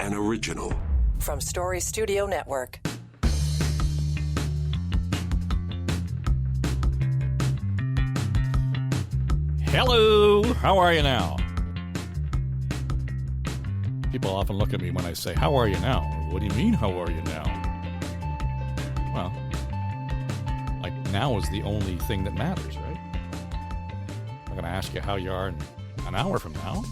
an original. From Story Studio Network. Hello, how are you now? People often look at me when I say, how are you now? What do you mean, how are you now? Well, like now is the only thing that matters, right? I'm going to ask you how you are in an hour from now.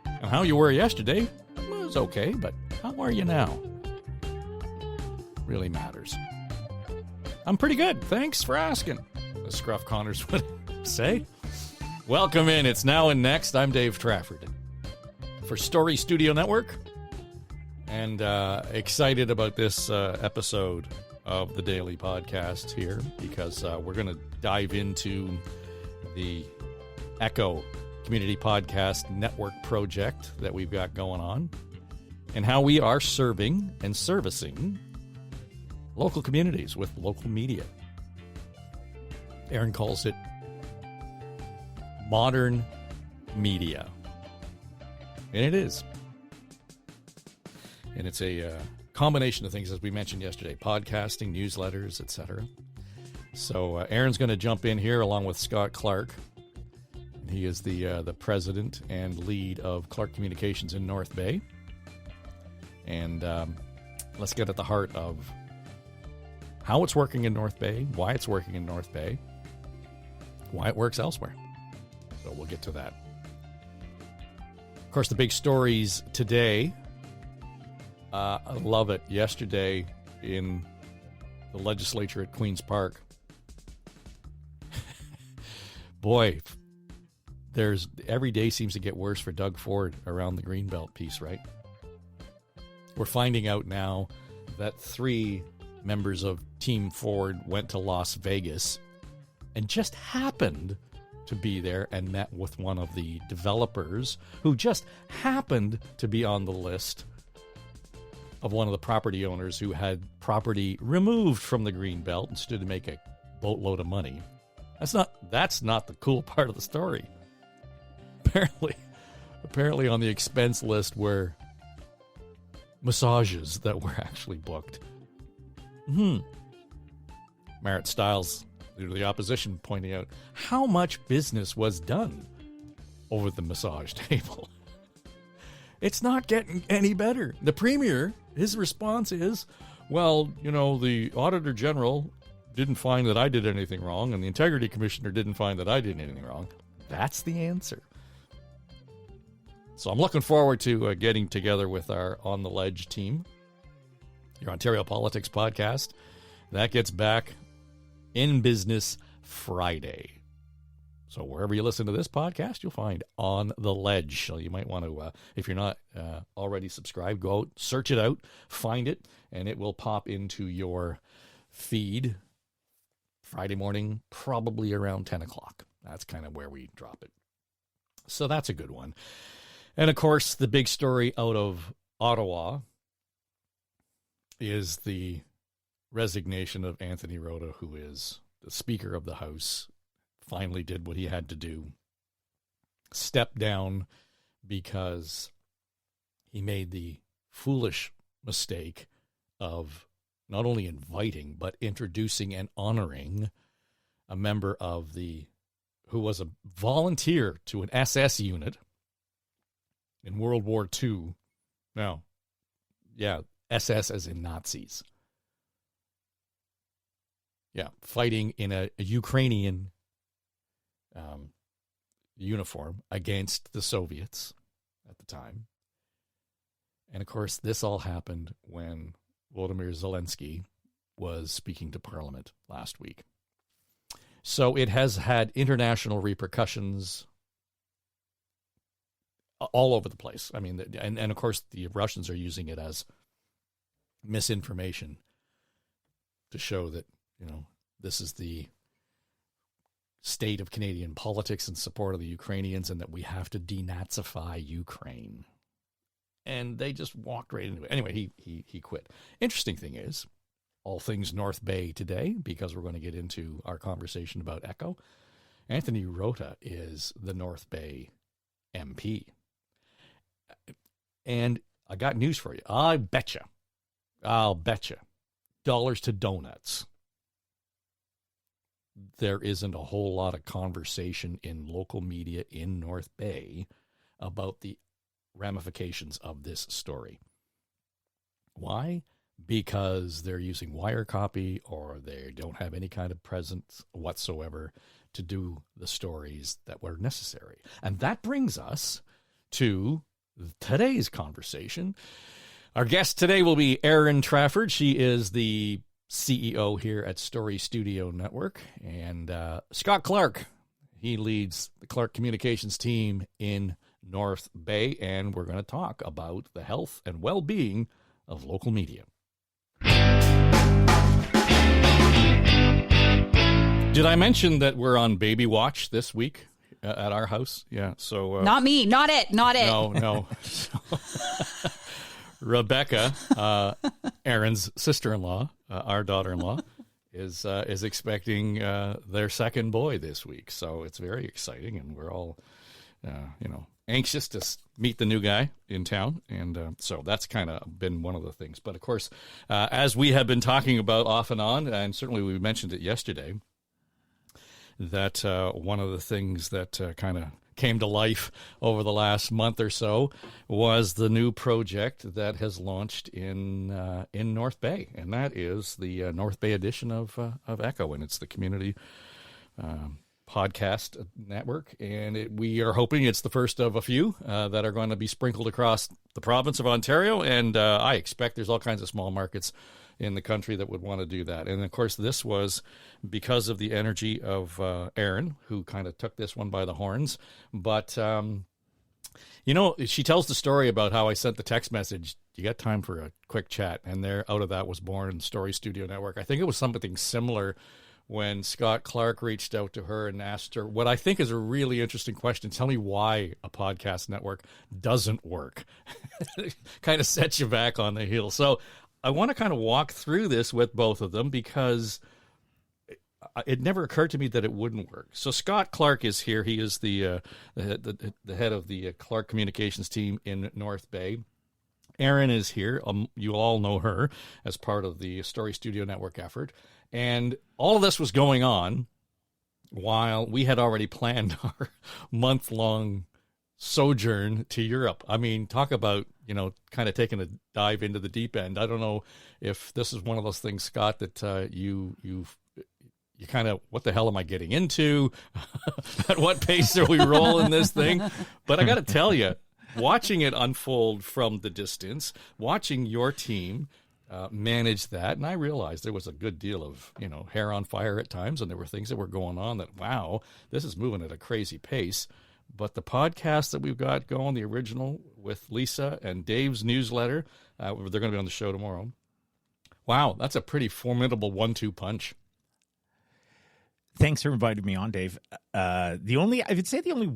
And how you were yesterday was okay, but how are you now? Really matters. I'm pretty good. Thanks for asking, as Scruff Connors would say. Welcome in. It's Now and Next. I'm Dave Trafford for Story Studio Network, and excited about this episode of the daily podcast here because we're going to dive into the Echo Community Podcast Network project that we've got going on and how we are serving and servicing local communities with local media. Aaron calls it modern media. And it is. And it's a combination of things, as we mentioned yesterday, podcasting, newsletters, etc. So Aaron's going to jump in here along with Scott Clark. He is the president and lead of Clark Communications in North Bay. And let's get at the heart of how it's working in North Bay, why it's working in North Bay, why it works elsewhere. So we'll get to that. Of course, the big stories today. I love it. Yesterday in the legislature at Queen's Park. Boy, every day seems to get worse for Doug Ford around the Greenbelt piece, right? We're finding out now that 3 members of Team Ford went to Las Vegas and just happened to be there and met with one of the developers who just happened to be on the list of one of the property owners who had property removed from the Greenbelt and stood to make a boatload of money. That's not the cool part of the story. Apparently on the expense list were massages that were actually booked. Merritt Stiles, leader of the opposition, pointing out how much business was done over the massage table. It's not getting any better. The premier, his response is, well, the Auditor General didn't find that I did anything wrong, and the Integrity Commissioner didn't find that I did anything wrong. That's the answer. So I'm looking forward to getting together with our On the Ledge team, your Ontario Politics podcast. That gets back in business Friday. So wherever you listen to this podcast, you'll find On the Ledge. So you might want to, if you're not already subscribed, go out, search it out, find it, and it will pop into your feed Friday morning, probably around 10 o'clock. That's kind of where we drop it. So that's a good one. And, of course, the big story out of Ottawa is the resignation of Anthony Rota, who is the Speaker of the House, finally did what he had to do. Stepped down because he made the foolish mistake of not only inviting, but introducing and honoring a member of who was a volunteer to an SS unit in World War II. Now, yeah, SS as in Nazis. Yeah, fighting in a Ukrainian uniform against the Soviets at the time. And, of course, this all happened when Volodymyr Zelensky was speaking to Parliament last week. So it has had international repercussions all over the place. I mean, and of course, the Russians are using it as misinformation to show that, this is the state of Canadian politics in support of the Ukrainians and that we have to denazify Ukraine. And they just walked right into it. Anyway, he quit. Interesting thing is, all things North Bay today, because we're going to get into our conversation about Echo. Anthony Rota is the North Bay MP. And I got news for you. I'll betcha. Dollars to donuts. There isn't a whole lot of conversation in local media in North Bay about the ramifications of this story. Why? Because they're using wire copy or they don't have any kind of presence whatsoever to do the stories that were necessary. And that brings us to today's conversation. Our guest today will be Erin Trafford. She is the CEO here at Story Studio Network. And Scott Clark, he leads the Clark Communications team in North Bay. And we're going to talk about the health and well-being of local media. Did I mention that we're on baby watch this week at our house? Yeah, so... not me, not it. No. Rebecca, Erin's sister-in-law, our daughter-in-law, is expecting their second boy this week. So it's very exciting, and we're all, anxious to meet the new guy in town. And so that's kind of been one of the things. But, of course, as we have been talking about off and on, and certainly we mentioned it yesterday, that one of the things that kind of came to life over the last month or so was the new project that has launched in North Bay, and that is the North Bay edition of Echo, and it's the community podcast network, and we are hoping it's the first of a few that are going to be sprinkled across the province of Ontario, and I expect there's all kinds of small markets in the country that would want to do that. And, of course, this was because of the energy of Erin, who kind of took this one by the horns. But, she tells the story about how I sent the text message, you got time for a quick chat? And there, out of that was born Story Studio Network. I think it was something similar when Scott Clark reached out to her and asked her what I think is a really interesting question. Tell me why a podcast network doesn't work. Kind of sets you back on the heel. So I want to kind of walk through this with both of them because it never occurred to me that it wouldn't work. So Scott Clark is here. He is the head of the Clark Communications team in North Bay. Erin is here. You all know her as part of the Story Studio Network effort. And all of this was going on while we had already planned our month-long sojourn to Europe. I mean, talk about, kind of taking a dive into the deep end. I don't know if this is one of those things, Scott, that you kind of, what the hell am I getting into? At what pace are we rolling this thing? But I got to tell you, watching it unfold from the distance, watching your team manage that, and I realized there was a good deal of, hair on fire at times, and there were things that were going on that, wow, this is moving at a crazy pace. But the podcast that we've got going, the original with Lisa and Dave's newsletter, they're going to be on the show tomorrow. Wow, that's a pretty formidable 1-2 punch. Thanks for inviting me on, Dave. I would say the only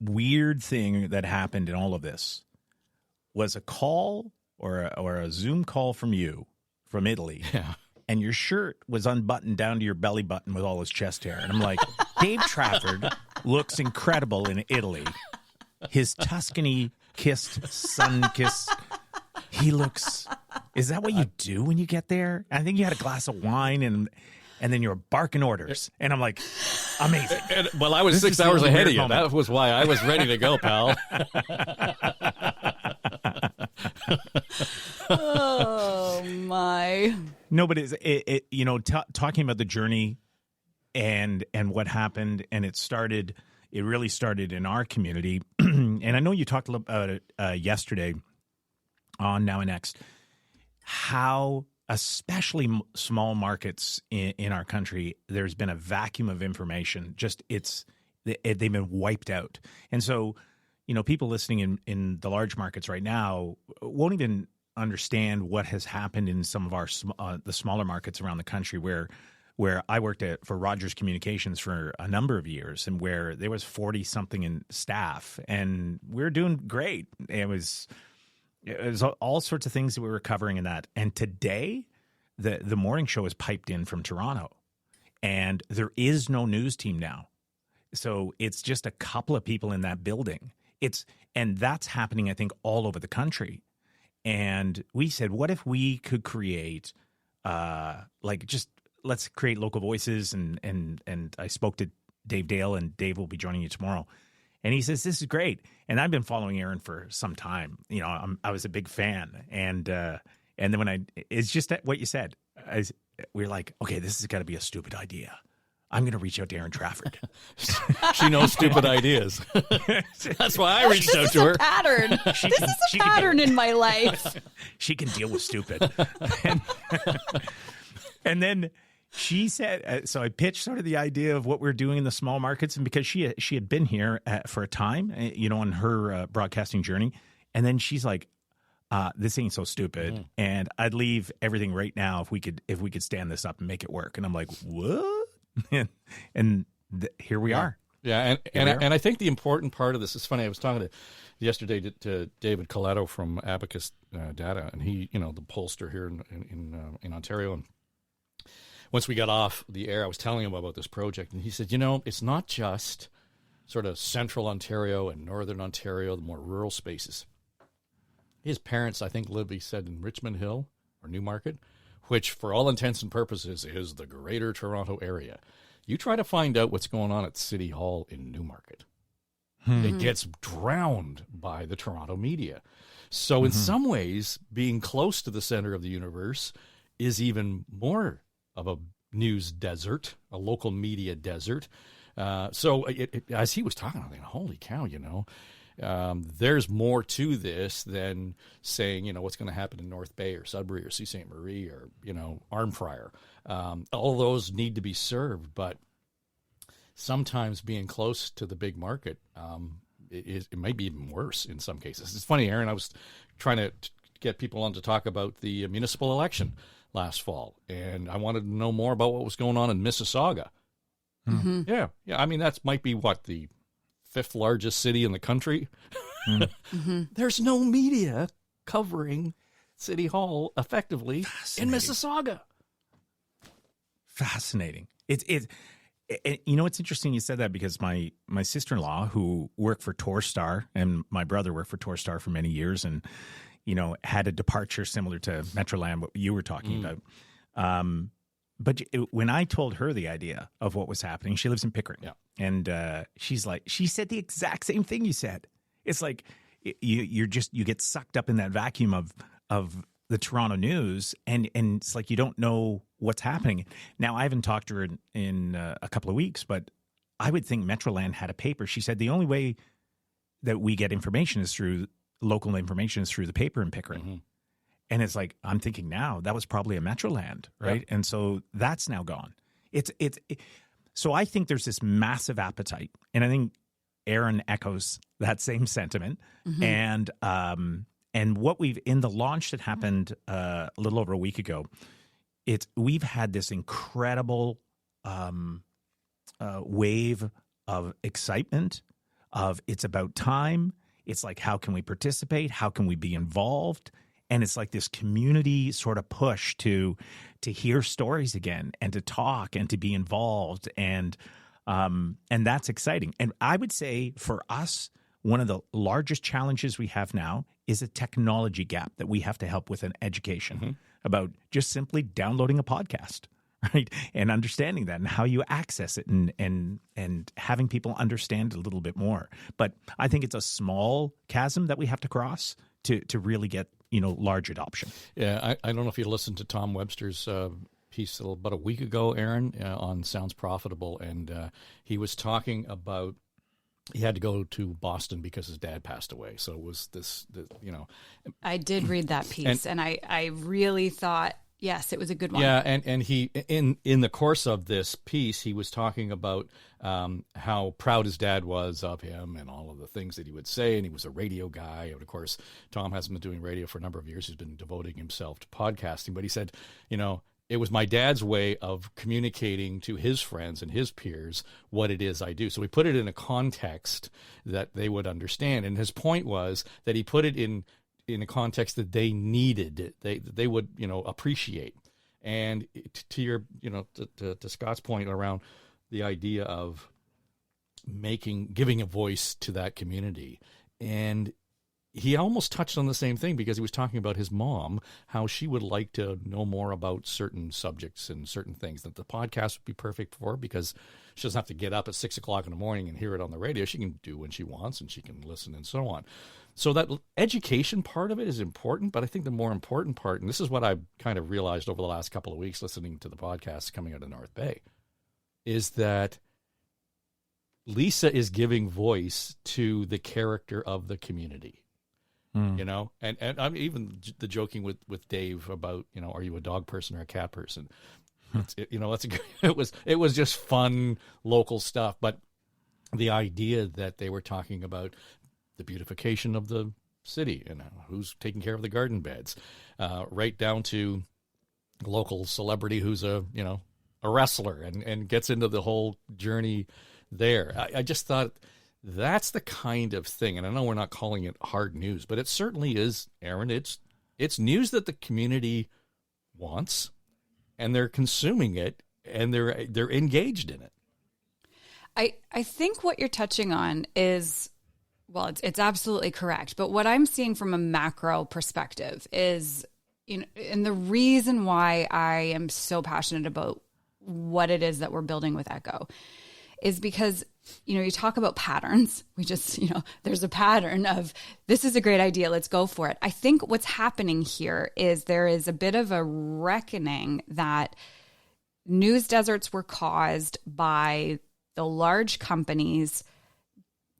weird thing that happened in all of this was a call or a Zoom call from you from Italy. Yeah. And your shirt was unbuttoned down to your belly button with all his chest hair. And I'm like, Dave Trafford looks incredible in Italy. His Tuscany-kissed, sun-kissed, he looks... Is that what you do when you get there? I think you had a glass of wine and then you were barking orders. And I'm like, amazing. Well, I was 6 hours ahead of you. That was why I was ready to go, pal. Oh, my. No, but talking about the journey and what happened, and it really started in our community. And I know you talked about it yesterday on Now and Next, how especially small markets in our country, there's been a vacuum of information. They've been wiped out. And so, people listening in the large markets right now won't even understand what has happened in some of our the smaller markets around the country where I worked for Rogers Communications for a number of years, and where there was 40-something in staff, and we were doing great. It was all sorts of things that we were covering in that. And today, the morning show is piped in from Toronto, and there is no news team now. So it's just a couple of people in that building. And that's happening, I think, all over the country. And we said, what if we could create, let's create local voices. And I spoke to Dave Dale, and Dave will be joining you tomorrow. And he says, this is great. And I've been following Aaron for some time. You know, I was a big fan. And then it's just what you said. We're like, okay, this has got to be a stupid idea. I'm going to reach out to Aaron Trafford. She knows stupid ideas. That's why I reached out to her. Pattern. This is a pattern in my life. She can deal with stupid. And then she said, so I pitched sort of the idea of what we're doing in the small markets. And because she had been here for a time, on her broadcasting journey. And then she's like, this ain't so stupid. And I'd leave everything right now if we could stand this up and make it work. And I'm like, what? and here we are. Yeah, and I think the important part of this is funny. I was talking yesterday to David Coletto from Abacus Data, and he, the pollster here in Ontario. And once we got off the air, I was telling him about this project, and he said, it's not just sort of central Ontario and northern Ontario, the more rural spaces. His parents, I think, he said, in Richmond Hill or Newmarket, which for all intents and purposes is the greater Toronto area. You try to find out what's going on at City Hall in Newmarket. It gets drowned by the Toronto media. So in some ways, being close to the center of the universe is even more of a news desert, a local media desert. So as he was talking, I'm thinking, holy cow, there's more to this than saying, what's going to happen in North Bay or Sudbury or Sault Ste. Marie or, Armfryer. All those need to be served, but sometimes being close to the big market, it might be even worse in some cases. It's funny, Aaron, I was trying to get people on to talk about the municipal election last fall, and I wanted to know more about what was going on in Mississauga. Mm-hmm. Yeah. I mean, that might be the fifth largest city in the country. There's no media covering City Hall effectively in Mississauga. Fascinating. It's interesting you said that, because my sister-in-law, who worked for Torstar, and my brother worked for Torstar for many years, and had a departure similar to Metroland, what you were talking about. But when I told her the idea of what was happening, she lives in Pickering. Yeah. And she said the exact same thing you said. It's like you get sucked up in that vacuum of the Toronto news, and it's like you don't know what's happening. Now, I haven't talked to her in a couple of weeks, but I would think Metroland had a paper. She said the only way that we get information is through local information, is through the paper in Pickering. Mm-hmm. And it's like, I'm thinking now that was probably a Metroland, right? Yep. And so that's now gone. So I think there's this massive appetite, and I think Aaron echoes that same sentiment. Mm-hmm. And what in the launch that happened a little over a week ago, we've had this incredible wave of excitement. It's about time. It's like, how can we participate? How can we be involved? And it's like this community sort of push to hear stories again, and to talk, and to be involved, and that's exciting. And I would say for us, one of the largest challenges we have now is a technology gap that we have to help with in education about just simply downloading a podcast, right? And understanding that, and how you access it, and having people understand it a little bit more. But I think it's a small chasm that we have to cross to really get large adoption. Yeah, I don't know if you listened to Tom Webster's piece about a week ago, Aaron, on Sounds Profitable, and he was talking about he had to go to Boston because his dad passed away. So it was this I did read that piece, and I really thought, yes, it was a good one. Yeah, and he in the course of this piece, he was talking about how proud his dad was of him and all of the things that he would say, and he was a radio guy. And of course, Tom hasn't been doing radio for a number of years. He's been devoting himself to podcasting. But he said, it was my dad's way of communicating to his friends and his peers what it is I do. So he put it in a context that they would understand. And his point was that he put it in a context that they needed, they would, appreciate. And to your, to Scott's point around the idea of giving a voice to that community. And he almost touched on the same thing because he was talking about his mom, how she would like to know more about certain subjects and certain things that the podcast would be perfect for, because she doesn't have to get up at 6 o'clock in the morning and hear it on the radio. She can do when she wants, and she can listen and so on. So that education part of it is important, but I think the more important part, and this is what I've kind of realized over the last couple of weeks listening to the podcasts coming out of North Bay, is that Lisa is giving voice to the character of the community. You know, and I'm even the joking with Dave about, you know, are you a dog person or a cat person? It was just fun local stuff. But the idea that they were talking about the beautification of the city and who's taking care of the garden beds, right down to a local celebrity who's a wrestler and gets into the whole journey there. I just thought, that's the kind of thing, and I know we're not calling it hard news, but it certainly is, Aaron. It's news that the community wants, and they're consuming it, and they're engaged in it. I think what you're touching on is, well, it's absolutely correct. But what I'm seeing from a macro perspective is, and the reason why I am so passionate about what it is that we're building with Echo is because, you talk about patterns. We just, there's a pattern of, this is a great idea, let's go for it. I think what's happening here is there is a bit of a reckoning that news deserts were caused by the large companies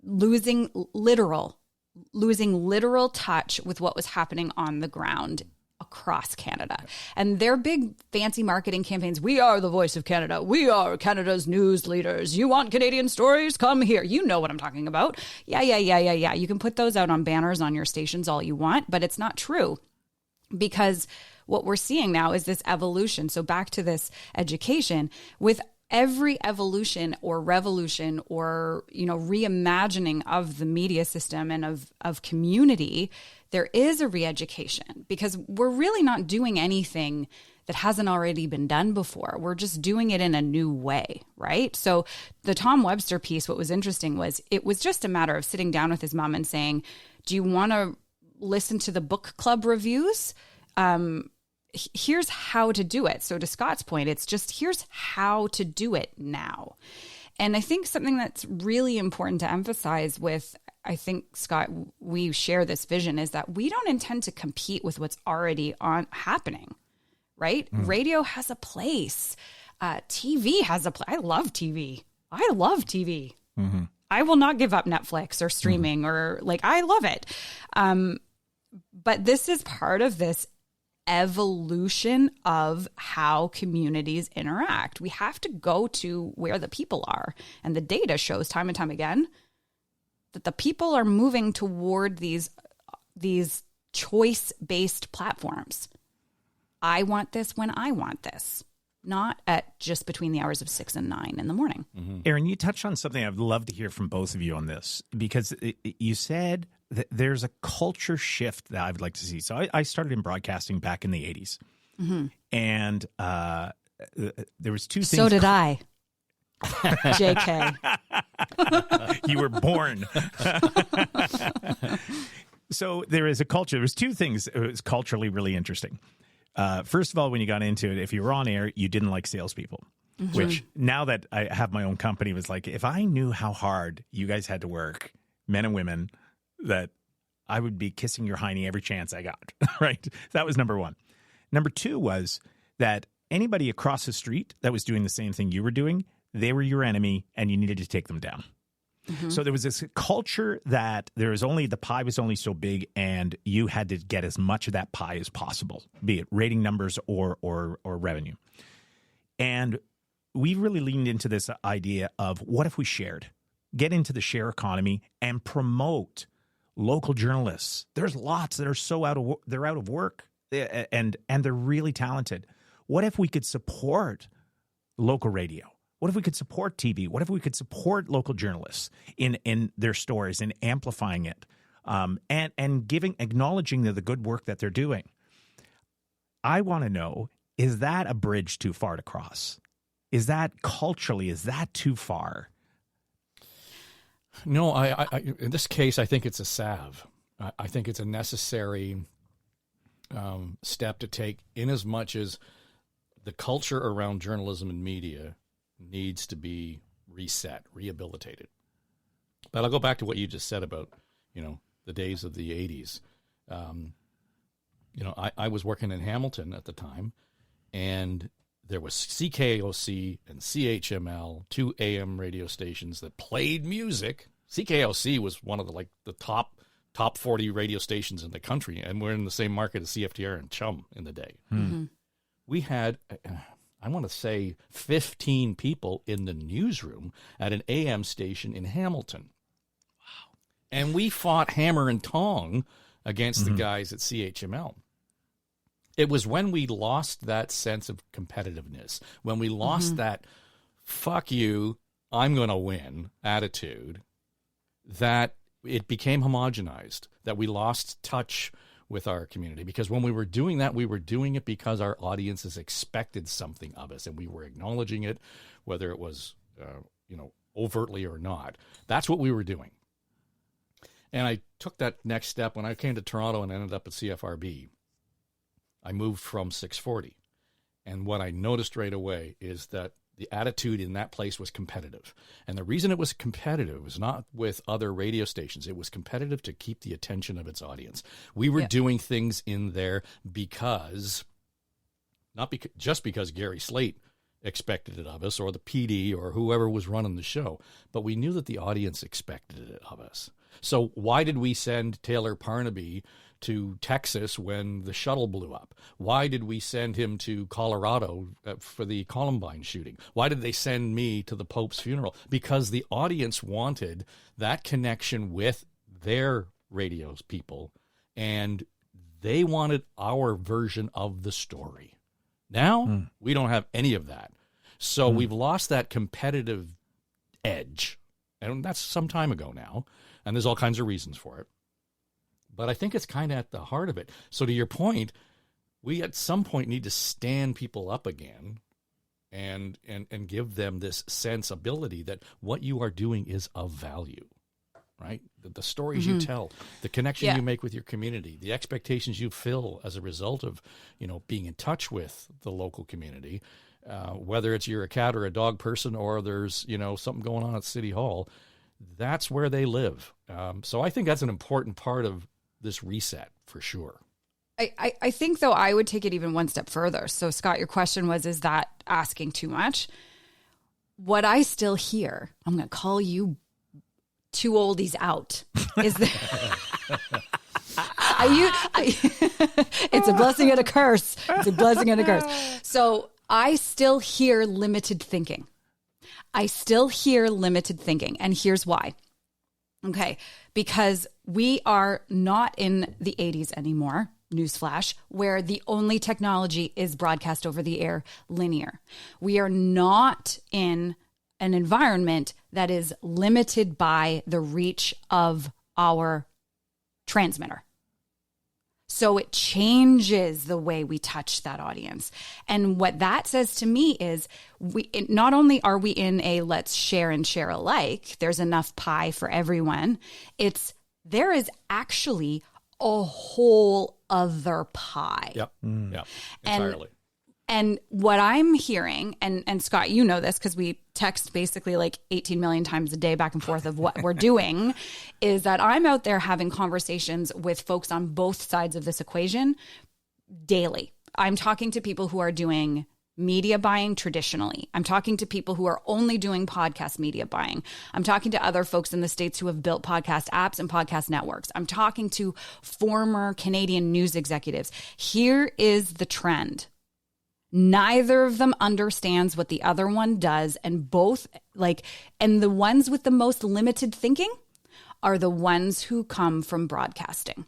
losing literal touch with what was happening on the ground across Canada. And their big fancy marketing campaigns, we are the voice of Canada. We are Canada's news leaders. You want Canadian stories? Come here. You know what I'm talking about. Yeah. You can put those out on banners on your stations all you want, but it's not true, because what we're seeing now is this evolution. So back to this education, with every evolution or revolution or, reimagining of the media system and of community, there is a re-education, because we're really not doing anything that hasn't already been done before. We're just doing it in a new way, right? So the Tom Webster piece, what was interesting was it was just a matter of sitting down with his mom and saying, do you want to listen to the book club reviews? Here's how to do it. So to Scott's point, it's just, here's how to do it now. And I think something that's really important to emphasize with, I think, Scott, we share this vision, is that we don't intend to compete with what's already happening, right? Radio has a place. TV has a place. I love TV. Mm-hmm. I will not give up Netflix or streaming or I love it. But this is part of this evolution of how communities interact. We have to go to where the people are. And the data shows time and time again that the people are moving toward these choice-based platforms. I want this when I want this, not at just between the hours of 6 and 9 in the morning. Mm-hmm. Aaron, you touched on something I'd love to hear from both of you on this, because you said that there's a culture shift that I would like to see. So I started in broadcasting back in the 80s. Mm-hmm. And there was two things. So did I. JK. You were born. So there is a culture. There was two things. It was culturally really interesting. First of all, when you got into it, if you were on air, you didn't like salespeople. Mm-hmm. Which, now that I have my own company, was like, if I knew how hard you guys had to work, men and women, that I would be kissing your hiney every chance I got. Right? That was number one. Number two was that anybody across the street that was doing the same thing you were doing, they were your enemy and you needed to take them down. Mm-hmm. So there was this culture that the pie was only so big, and you had to get as much of that pie as possible, be it rating numbers or revenue. And we really leaned into this idea of, what if we get into the share economy and promote local journalists? There's lots that are they're out of work, and they're really talented. What if we could support local radio? What if we could support TV? What if we could support local journalists in their stories and amplifying it, and acknowledging the good work that they're doing? I want to know, is that a bridge too far to cross? Is that too far? No, I in this case, I think it's a salve. I think it's a necessary step to take, in as much as the culture around journalism and media needs to be reset, rehabilitated. But I'll go back to what you just said about, the days of the 80s. I was working in Hamilton at the time, and there was CKOC and CHML, 2 AM radio stations that played music. CKOC was one of the top 40 radio stations in the country, and we're in the same market as CFTR and Chum in the day. Mm-hmm. We had, I want to say, 15 people in the newsroom at an AM station in Hamilton. Wow. And we fought hammer and tong against the guys at CHML. It was when we lost that sense of competitiveness, when we lost that fuck you, I'm going to win attitude, that it became homogenized, that we lost touch with our community. Because when we were doing that, we were doing it because our audiences expected something of us, and we were acknowledging it, whether it was, overtly or not. That's what we were doing. And I took that next step when I came to Toronto and ended up at CFRB. I moved from 640. And what I noticed right away is that the attitude in that place was competitive. And the reason it was competitive was not with other radio stations. It was competitive to keep the attention of its audience. We were doing things in there just because Gary Slate expected it of us, or the PD, or whoever was running the show. But we knew that the audience expected it of us. So why did we send Taylor Parnaby to Texas when the shuttle blew up? Why did we send him to Colorado for the Columbine shooting? Why did they send me to the Pope's funeral? Because the audience wanted that connection with their radio people, and they wanted our version of the story. Now, we don't have any of that. So we've lost that competitive edge, and that's some time ago now, and there's all kinds of reasons for it. But I think it's kind of at the heart of it. So to your point, we at some point need to stand people up again and give them this sensibility that what you are doing is of value, right? The stories you tell, the connection you make with your community, the expectations you fill as a result of, being in touch with the local community, whether you're a cat or a dog person, or there's, something going on at City Hall, that's where they live. So I think that's an important part of this reset for sure. I think, though, I would take it even one step further. So, Scott, your question was, is that asking too much? What I still hear, I'm going to call you two oldies out, is that it's a blessing and a curse. It's a blessing and a curse. So I still hear limited thinking. And here's why. Okay, because we are not in the 80s anymore, newsflash, where the only technology is broadcast over the air linear. We are not in an environment that is limited by the reach of our transmitter. So it changes the way we touch that audience. And what that says to me is not only are we in a let's share and share alike, there's enough pie for everyone. There is actually a whole other pie. Yep. Yep. Entirely. And what I'm hearing, and Scott, you know this because we text basically like 18 million times a day back and forth of what we're doing, is that I'm out there having conversations with folks on both sides of this equation daily. I'm talking to people who are doing media buying traditionally. I'm talking to people who are only doing podcast media buying. I'm talking to other folks in the States who have built podcast apps and podcast networks. I'm talking to former Canadian news executives. Here is the trend. Neither of them understands what the other one does, and the ones with the most limited thinking are the ones who come from broadcasting.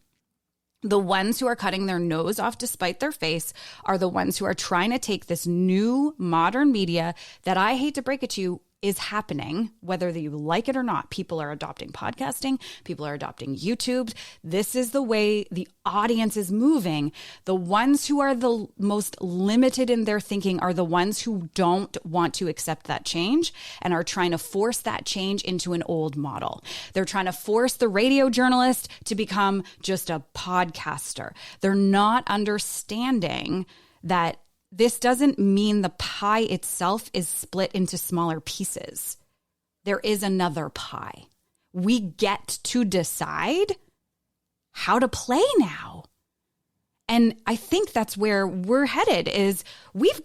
The ones who are cutting their nose off to spite their face are the ones who are trying to take this new modern media that, I hate to break it to you, is happening, whether you like it or not. People are adopting podcasting. People are adopting YouTube. This is the way the audience is moving. The ones who are the most limited in their thinking are the ones who don't want to accept that change and are trying to force that change into an old model. They're trying to force the radio journalist to become just a podcaster. They're not understanding that this doesn't mean the pie itself is split into smaller pieces. There is another pie. We get to decide how to play now. And I think that's where we're headed is we've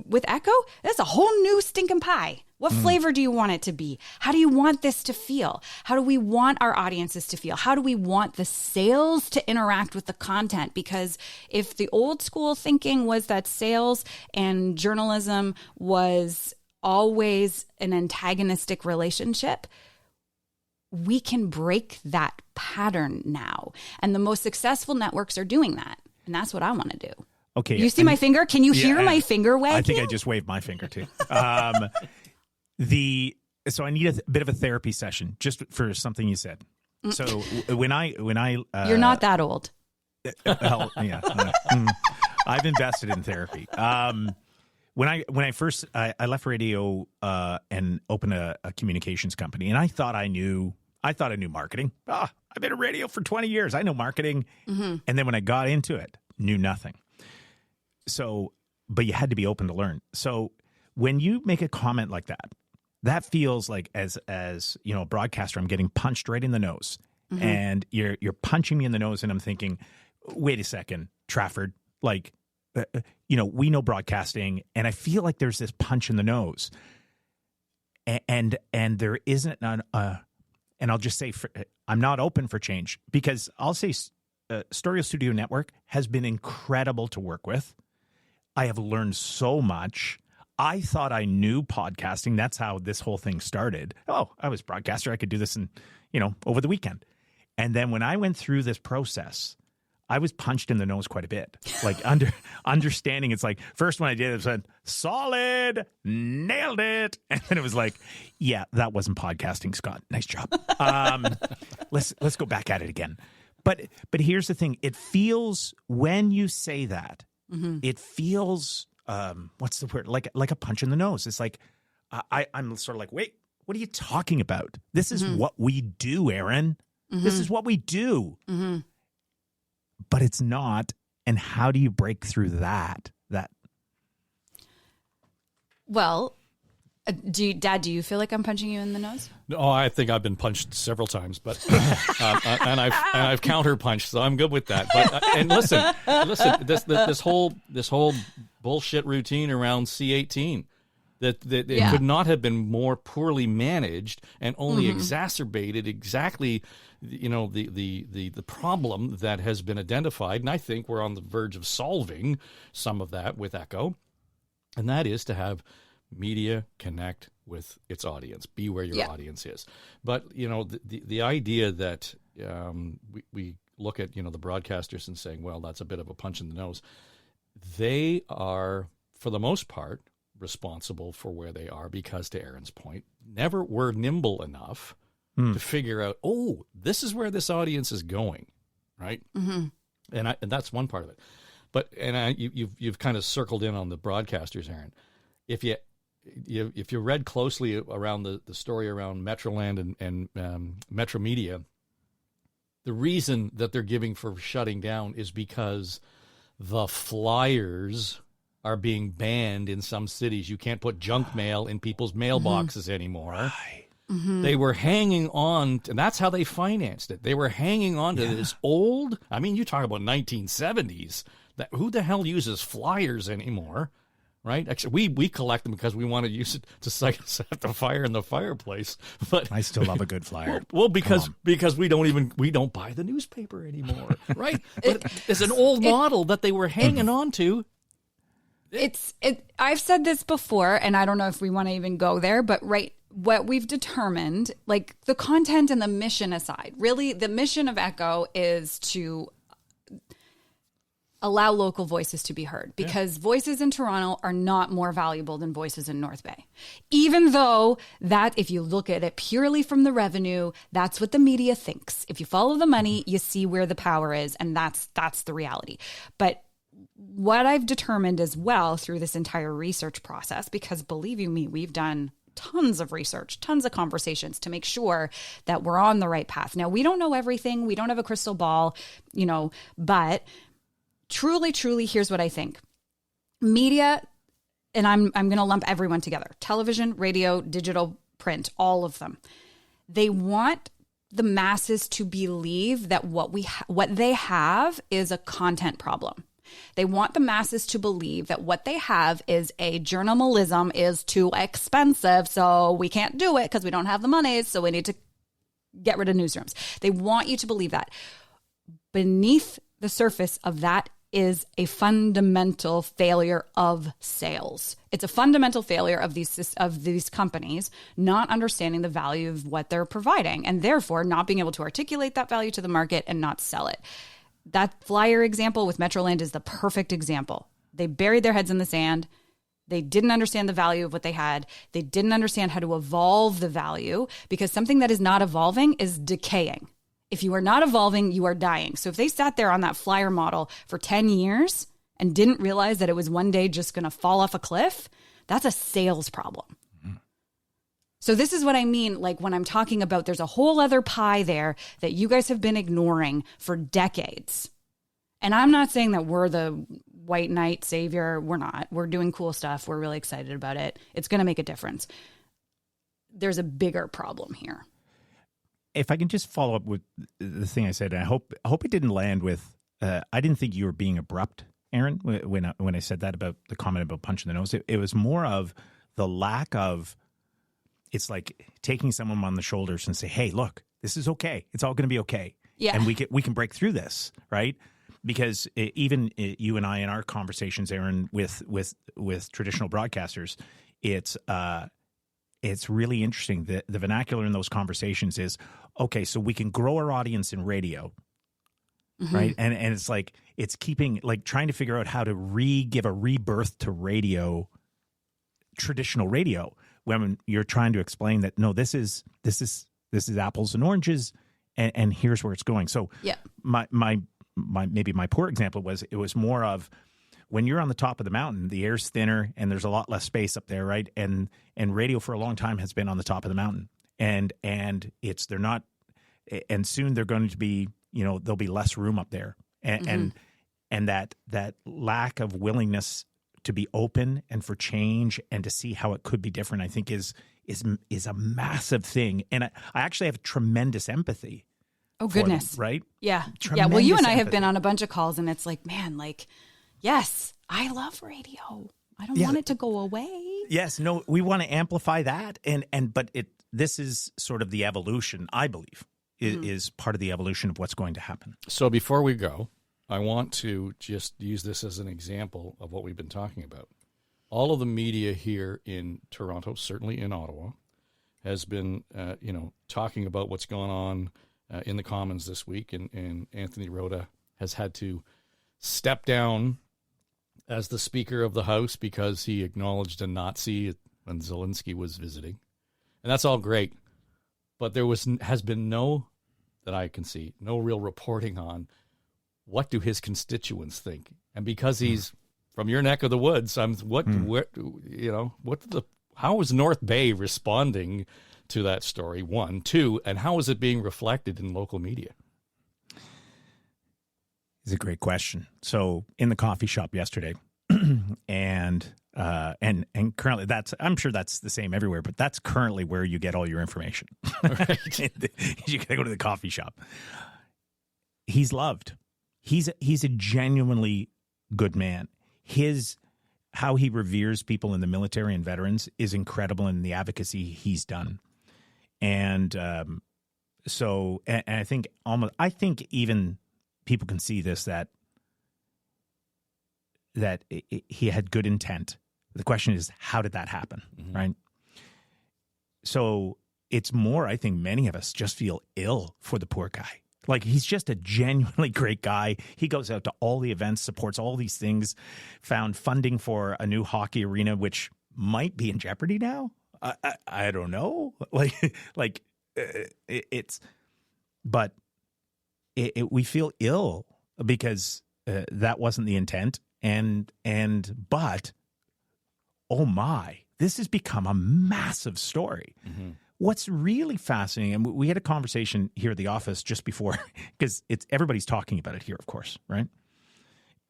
with Echo, that's a whole new stinking pie. What flavor do you want it to be? How do you want this to feel? How do we want our audiences to feel? How do we want the sales to interact with the content? Because if the old school thinking was that sales and journalism was always an antagonistic relationship, we can break that pattern now. And the most successful networks are doing that. And that's what I want to do. Okay. You see my finger? Can you hear my finger wagging? I think I just waved my finger too. So I need a bit of a therapy session just for something you said. So when I you're not that old. Well, yeah, I've invested in therapy. When I first I left radio and opened a communications company, and I thought I knew marketing. I've been in radio for 20 years. I know marketing. Mm-hmm. And then when I got into it, knew nothing. So, but you had to be open to learn. So when you make a comment like that, that feels like as you know, a broadcaster, I'm getting punched right in the nose. Mm-hmm. And you're punching me in the nose, and I'm thinking, wait a second, Trafford, like, you know, we know broadcasting, and I feel like there's this punch in the nose. And there isn't and I'll just say I'm not open for change, because I'll say Storio Studio Network has been incredible to work with. I have learned so much. I thought I knew podcasting. That's how this whole thing started. Oh, I was a broadcaster. I could do this over the weekend. And then when I went through this process, I was punched in the nose quite a bit. Like understanding, it's like, first when I did it, said, solid, nailed it. And then it was like, yeah, that wasn't podcasting, Scott. Nice job. Let's go back at it again. But here's the thing. It feels, when you say that, mm-hmm. it feels, what's the word? Like a punch in the nose. It's like, I'm sort of like, wait, what are you talking about? This is mm-hmm. what we do, Aaron. Mm-hmm. This is what we do. Mm-hmm. But it's not. And how do you break through that? Well, Dad, do you feel like I'm punching you in the nose? No, I think I've been punched several times, but and I've counter-punched, so I'm good with that. But and listen, this whole bullshit routine around C18 that it could not have been more poorly managed and only mm-hmm. exacerbated exactly, you know, the problem that has been identified. And I think we're on the verge of solving some of that with Echo, and that is to have media connect with its audience, be where your audience is. But, you know, the idea that we look at, you know, the broadcasters and saying, well, that's a bit of a punch in the nose. They are, for the most part, responsible for where they are because, to Aaron's point, never were nimble enough to figure out, oh, this is where this audience is going, right? Mm-hmm. And that's one part of it. But you've kind of circled in on the broadcasters, Aaron. If you read closely around the story around Metroland and Metro Media, the reason that they're giving for shutting down is because the flyers are being banned in some cities. You can't put junk mail in people's mailboxes mm-hmm. anymore. Right. Mm-hmm. They were hanging on, and that's how they financed it. They were hanging on to this old, I mean, you talk about 1970s. Who the hell uses flyers anymore? Right? Actually, we collect them because we want to use it to set the fire in the fireplace. But I still love a good flyer. Well, because we don't buy the newspaper anymore, right? But it's an old model that they were hanging on to. I've said this before, and I don't know if we want to even go there, but what we've determined, like the content and the mission aside, really the mission of Echo is to allow local voices to be heard, because voices in Toronto are not more valuable than voices in North Bay. Even though that, if you look at it purely from the revenue, that's what the media thinks. If you follow the money, you see where the power is, and that's the reality. But what I've determined as well through this entire research process, because believe you me, we've done tons of research, tons of conversations to make sure that we're on the right path. Now, we don't know everything. We don't have a crystal ball, but truly, here's what I think. Media, and I'm going to lump everyone together: television, radio, digital, print, all of them. They want the masses to believe that what they have is a content problem. They want the masses to believe that what they have is journalism is too expensive, so we can't do it because we don't have the money, so we need to get rid of newsrooms. They want you to believe that. Beneath the surface of that is a fundamental failure of sales. It's a fundamental failure of these companies not understanding the value of what they're providing, and therefore not being able to articulate that value to the market and not sell it. That flyer example with Metroland is the perfect example. They buried their heads in the sand. They didn't understand the value of what they had. They didn't understand how to evolve the value, because something that is not evolving is decaying. If you are not evolving, you are dying. So if they sat there on that flyer model for 10 years and didn't realize that it was one day just going to fall off a cliff, that's a sales problem. Mm-hmm. So this is what I mean, like when I'm talking about there's a whole other pie there that you guys have been ignoring for decades. And I'm not saying that we're the white knight savior. We're not. We're doing cool stuff. We're really excited about it. It's going to make a difference. There's a bigger problem here. If I can just follow up with the thing I said, and I hope it didn't land with, I didn't think you were being abrupt, Aaron, when I said that about the comment about punching the nose. It was more of the lack of, it's like taking someone on the shoulders and say, hey, look, this is okay. It's all going to be okay. Yeah. And we can break through this, right? Because even you and I in our conversations, Aaron, with traditional broadcasters, it's really interesting. The vernacular in those conversations is, okay, so we can grow our audience in radio, mm-hmm. right? And it's like, it's keeping, like trying to figure out how to give a rebirth to radio, traditional radio, when you're trying to explain that, no, this is apples and oranges, and here's where it's going. So yeah. my maybe my poor example was, it was more of, when you're on the top of the mountain, the air's thinner and there's a lot less space up there, right? And radio for a long time has been on the top of the mountain, and they're not, and soon they're going to be, there'll be less room up there, and that lack of willingness to be open and for change and to see how it could be different, I think is a massive thing, and I actually have tremendous empathy. Oh goodness, them, right? Yeah, tremendous yeah. Well, you and I empathy. have been on a bunch of calls, and it's like, man, like. Yes, I love radio. I don't want it to go away. Yes, no, we want to amplify that, but this is sort of the evolution, I believe, is part of the evolution of what's going to happen. So before we go, I want to just use this as an example of what we've been talking about. All of the media here in Toronto, certainly in Ottawa, has been, talking about what's going on in the Commons this week, and Anthony Rota has had to step down as the Speaker of the House because he acknowledged a Nazi when Zelensky was visiting. And that's all great. But there has been no, that I can see, no real reporting on what do his constituents think. And because he's from your neck of the woods, how is North Bay responding to that story? 1, 2, and how is it being reflected in local media? It's a great question. So in the coffee shop yesterday, and currently I'm sure that's the same everywhere, but that's currently where you get all your information. Right. You gotta go to the coffee shop. He's loved. He's a genuinely good man. How he reveres people in the military and veterans is incredible, in the advocacy he's done. And so I think even people can see this, that he had good intent. The question is, how did that happen, mm-hmm. right? So it's more, I think many of us just feel ill for the poor guy. Like, he's just a genuinely great guy. He goes out to all the events, supports all these things, found funding for a new hockey arena, which might be in jeopardy now. I don't know. But we feel ill because that wasn't the intent. But oh my, this has become a massive story. Mm-hmm. What's really fascinating, and we had a conversation here at the office just before, because everybody's talking about it here, of course, right?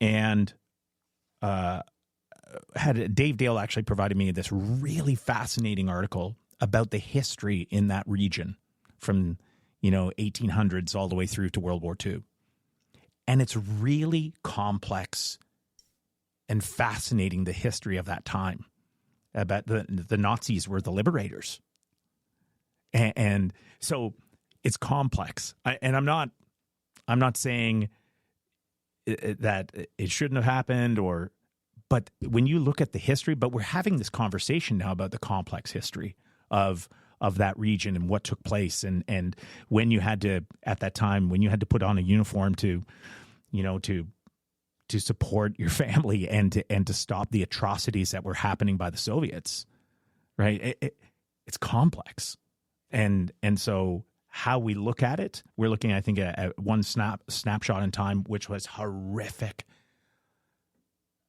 And Dave Dale actually provided me this really fascinating article about the history in that region from 1800s all the way through to World War II. And it's really complex and fascinating, the history of that time. About the Nazis were the liberators. And so it's complex. I'm not saying that it shouldn't have happened, but when you look at the history, but we're having this conversation now about the complex history of that region and what took place, and when you had to, at that time, when you had to put on a uniform to support your family and to stop the atrocities that were happening by the Soviets, right? It's complex. And so how we look at it, we're looking, I think, at one snapshot in time, which was horrific.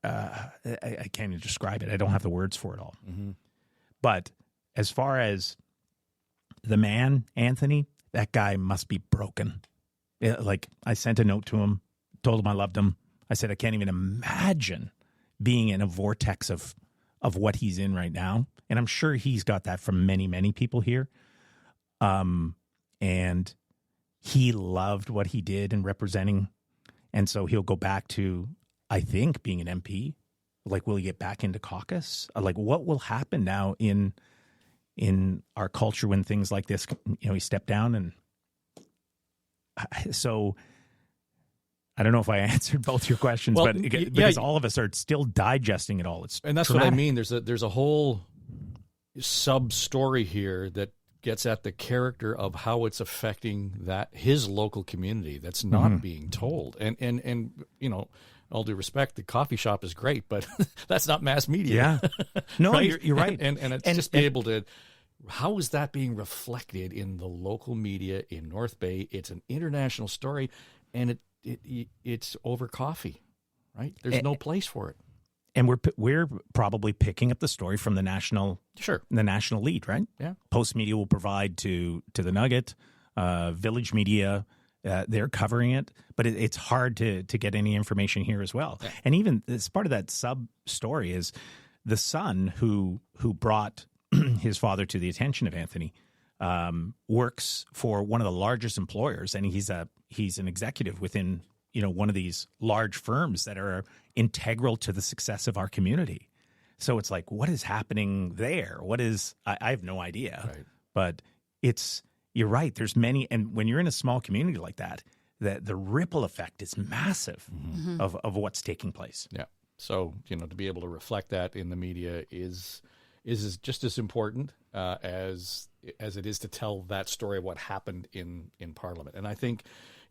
I can't even describe it. I don't have the words for it all. Mm-hmm. But as far as the man, Anthony, that guy must be broken. Like, I sent a note to him, told him I loved him. I said, I can't even imagine being in a vortex of what he's in right now. And I'm sure he's got that from many, many people here. And he loved what he did in representing. And so he'll go back to, I think, being an MP. Like, will he get back into caucus? Like, what will happen now in our culture when things like this, he stepped down? And so I don't know if I answered both your questions, because all of us are still digesting it all. And that's traumatic. What I mean. There's a whole sub-story here that gets at the character of how it's affecting his local community that's not being told. And all due respect, the coffee shop is great, but that's not mass media. Yeah. No, right? you're right. And it's just be able to, how is that being reflected in the local media in North Bay? It's an international story, and it's over coffee, right? There's no place for it. And we're probably picking up the story from the national lead, right? Yeah. Post Media will provide to the Nugget, Village Media. They're covering it, but it's hard to get any information here as well. Yeah. And even as part of that sub story is the son who brought his father to the attention of Anthony works for one of the largest employers, and he's an executive within one of these large firms that are integral to the success of our community. So it's like, what is happening there? I have no idea. Right. But you're right. There's many, and when you're in a small community like that, the ripple effect is massive of what's taking place. Yeah. So, to be able to reflect that in the media is just as important as it is to tell that story of what happened in Parliament. And I think,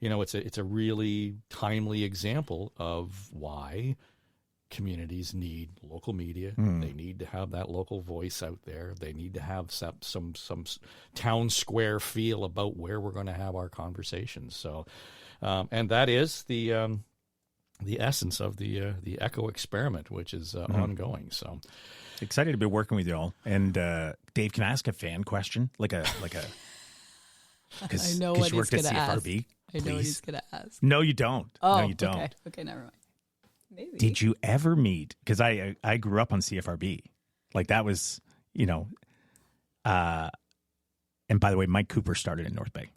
it's a really timely example of why communities need local media. They need to have that local voice out there. They need to have some town square feel about where we're going to have our conversations. So, and that is the essence of the Echo experiment, which is ongoing. So excited to be working with you all. And Dave, can I ask a fan question? Like a. I know what he's going to ask. I know what he's going to ask. No, you don't. Oh, no, you don't. Okay, never mind. Maybe. Did you ever meet? Because I grew up on CFRB. Like, that was, and by the way, Mike Cooper started in North Bay.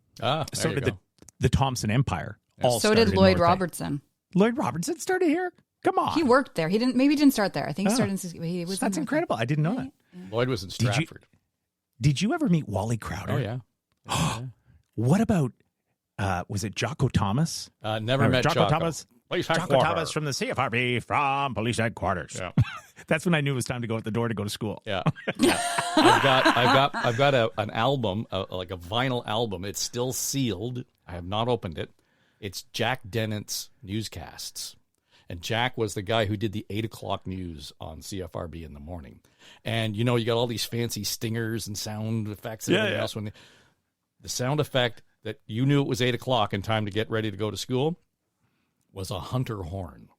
So did the Thompson Empire. Yeah. So did Lloyd Robertson. Lloyd Robertson started here? Come on. He worked there. He didn't start there. I think he started in That's incredible. I didn't know that. Yeah. Lloyd was in Stratford. Did you ever meet Wally Crowder? Oh, yeah. What about, was it Jocko Thomas? Never met Jocko. Thomas. Jocko Thomas from the CFRB from police headquarters. Yeah. That's when I knew it was time to go out the door to go to school. Yeah. I've got an album, like a vinyl album. It's still sealed. I have not opened it. It's Jack Dennant's newscasts. And Jack was the guy who did the 8 o'clock news on CFRB in the morning. And, you got all these fancy stingers and sound effects and everything else. When the sound effect that you knew it was 8 o'clock and time to get ready to go to school was a hunter horn.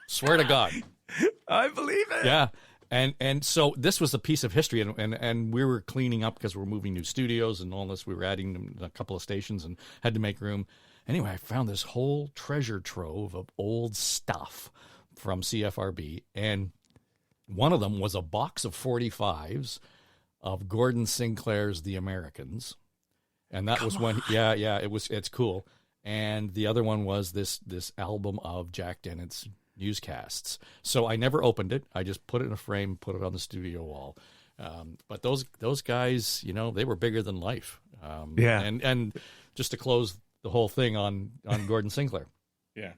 Swear to God. I believe it. Yeah. And so this was a piece of history, and we were cleaning up because we were moving new studios and all this. We were adding a couple of stations and had to make room. Anyway, I found this whole treasure trove of old stuff from CFRB, and one of them was a box of 45s of Gordon Sinclair's The Americans. And that was when, it's cool. And the other one was this album of Jack Dennant's newscasts. So I never opened it. I just put it in a frame, put it on the studio wall. But those guys, they were bigger than life. And just to close the whole thing on Gordon Sinclair. Yeah.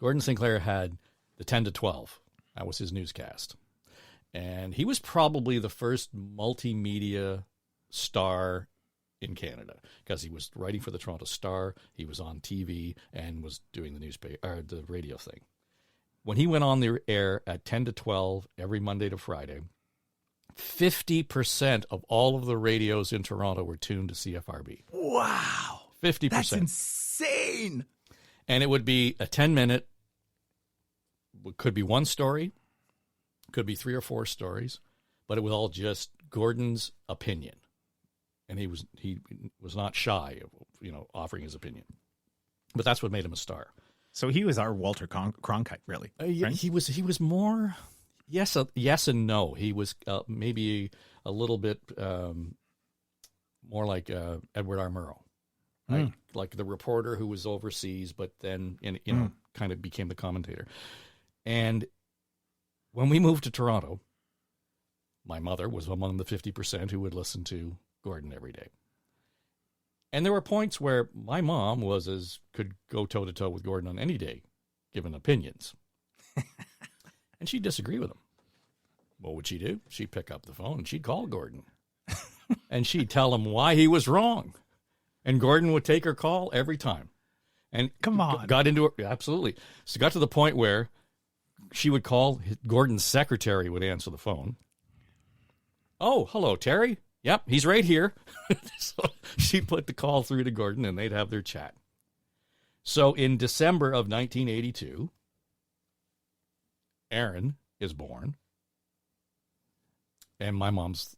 Gordon Sinclair had the 10 to 12. That was his newscast. And he was probably the first multimedia star in Canada because he was writing for the Toronto Star. He was on TV and was doing the newspaper or the radio thing. When he went on the air at 10 to 12 every Monday to Friday, 50% of all of the radios in Toronto were tuned to CFRB. Wow. 50%. That's insane. And it would be a 10-minute, could be one story, could be 3 or 4 stories, but it was all just Gordon's opinion. And he was not shy of, offering his opinion. But that's what made him a star. So he was our Walter Cronkite, really. Right? He was more yes and no. He was maybe a little bit more like Edward R. Murrow. Right? Like the reporter who was overseas, but then kind of became the commentator. And when we moved to Toronto, my mother was among the 50% who would listen to Gordon every day. And there were points where my mom could go toe to toe with Gordon on any day, given opinions, and she'd disagree with him. What would she do? She'd pick up the phone and she'd call Gordon, and she'd tell him why he was wrong. And Gordon would take her call every time. And come on, got into it. Absolutely. So it got to the point where she would call, Gordon's secretary would answer the phone. Oh, hello, Terry. Yep, he's right here. So she put the call through to Gordon and they'd have their chat. So in December of 1982, Aaron is born. And my mom's,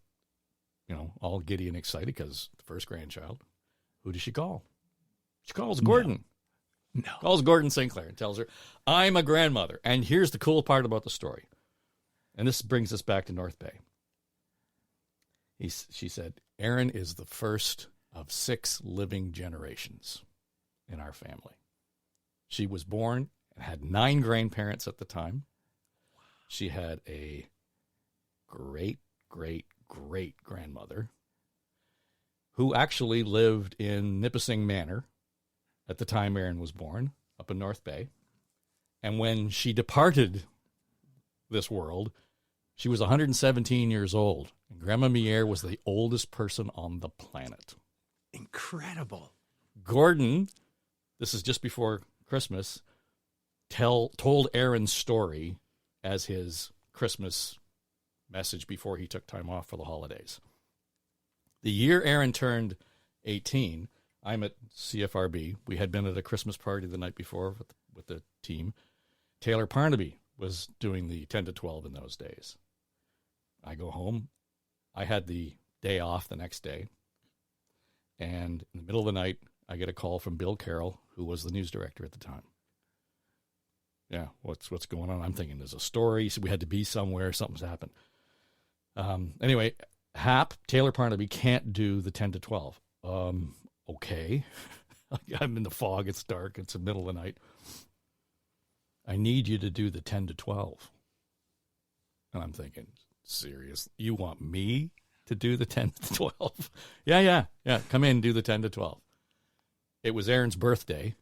all giddy and excited because the first grandchild. Who does she call? She calls Gordon. No. Calls Gordon Sinclair and tells her, I'm a grandmother. And here's the cool part about the story. And this brings us back to North Bay. She said, Aaron is the first of 6 living generations in our family. She was born and had 9 grandparents at the time. She had a great, great, great grandmother who actually lived in Nipissing Manor at the time Aaron was born, up in North Bay. And when she departed this world, she was 117 years old. And Grandma Miere was the oldest person on the planet. Incredible. Gordon, this is just before Christmas, told Aaron's story as his Christmas message before he took time off for the holidays. The year Aaron turned 18, I'm at CFRB. We had been at a Christmas party the night before with the team. Taylor Parnaby was doing the 10 to 12 in those days. I go home. I had the day off the next day. And in the middle of the night, I get a call from Bill Carroll, who was the news director at the time. Yeah, what's going on? I'm thinking there's a story. So we had to be somewhere. Something's happened. Anyway, Taylor Parnaby can't do the 10 to 12. Okay. I'm in the fog. It's dark. It's the middle of the night. I need you to do the 10 to 12. And I'm thinking, serious? You want me to do the 10 to 12? Yeah. Come in and do the 10 to 12. It was Erin's birthday.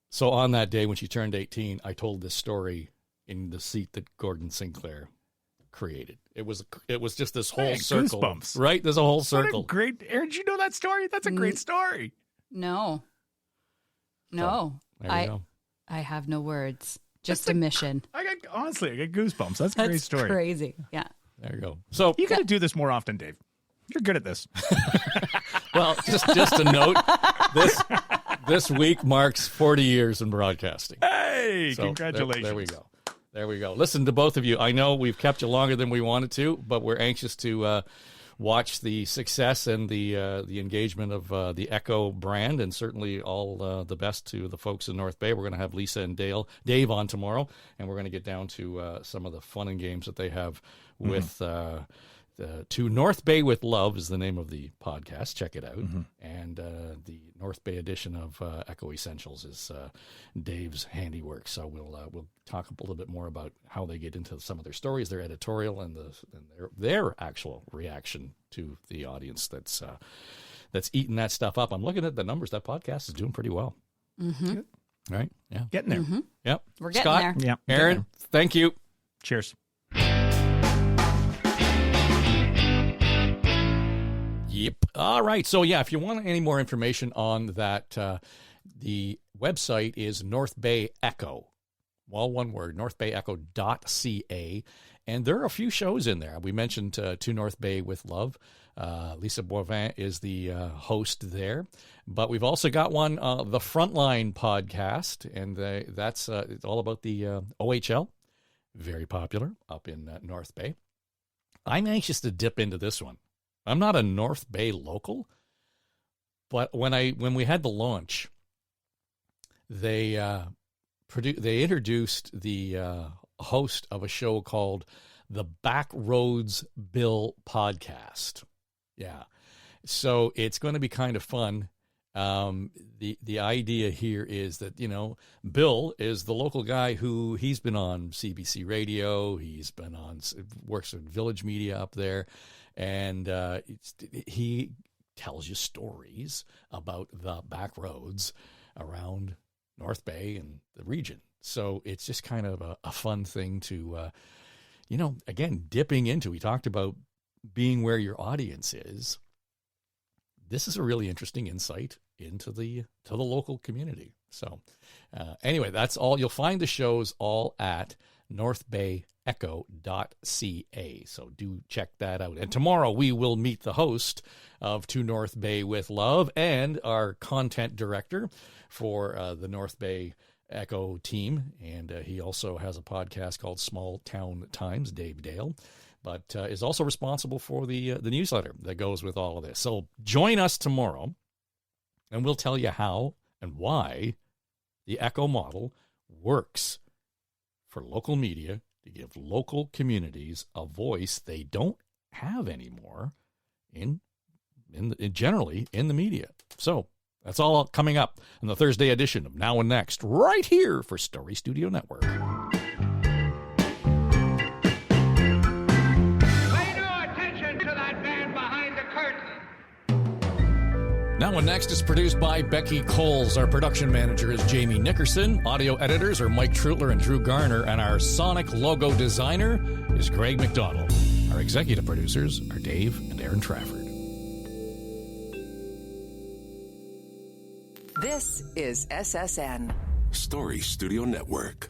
So on that day when she turned 18, I told this story in the seat that Gordon Sinclair created. It was just this whole circle. Goosebumps. Right? There's a whole circle. What a great, Aaron, did you know that story? That's a great story. No. So, there you go. I have no words. Just a mission. I got goosebumps. That's a great story. Crazy. Yeah. There you go. So You got to do this more often, Dave. You're good at this. well, just a note. This week marks 40 years in broadcasting. Hey, So congratulations. There we go. Listen, to both of you, I know we've kept you longer than we wanted to, but we're anxious to watch the success and the engagement of the Echo brand, and certainly all the best to the folks in North Bay. We're going to have Lisa and Dave on tomorrow, and we're going to get down to some of the fun and games that they have with To North Bay with Love is the name of the podcast. Check it out. And the North Bay edition of Echo Essentials is Dave's handiwork. So we'll talk a little bit more about how they get into some of their stories, their editorial, and their actual reaction to the audience that's eating that stuff up. I'm looking at the numbers. That podcast is doing pretty well. Good. Right? Yeah. Getting there. Yep. We're getting Scott, there. Yeah. Aaron, thank you. Cheers. Yep. All right. So, yeah, if you want any more information on that, the website is North Bay Echo. Well, one word, northbayecho.ca. And there are a few shows in there. We mentioned To North Bay with Love. Lisa Boivin is the host there. But we've also got one, the Frontline podcast, and that's it's all about the OHL. Very popular up in North Bay. I'm anxious to dip into this one. I'm not a North Bay local, but when we had the launch, they introduced the host of a show called the Backroads Bill Podcast. Yeah, so it's going to be kind of fun. The idea here is that, Bill is the local guy who he's been on CBC Radio. He's been works with Village Media up there. And he tells you stories about the back roads around North Bay and the region. So it's just kind of a fun thing to, again, dipping into. We talked about being where your audience is. This is a really interesting insight into the local community. So anyway, that's all. You'll find the shows all at northbayecho.ca. So do check that out. And tomorrow we will meet the host of To North Bay with Love and our content director for the North Bay Echo team. And he also has a podcast called Small Town Times, Dave Dale, but is also responsible for the newsletter that goes with all of this. So join us tomorrow, and we'll tell you how and why the Echo model works for local media to give local communities a voice they don't have anymore generally in the media. So that's all coming up in the Thursday edition of Now and Next, right here for Story Studio Network. Pay no attention to that man behind the curtain. Now and Next is produced by Becky Coles. Our production manager is Jamie Nickerson. Audio editors are Mike Trutler and Drew Garner. And our sonic logo designer is Greg McDonald. Our executive producers are Dave and Aaron Trafford. This is SSN. Story Studio Network.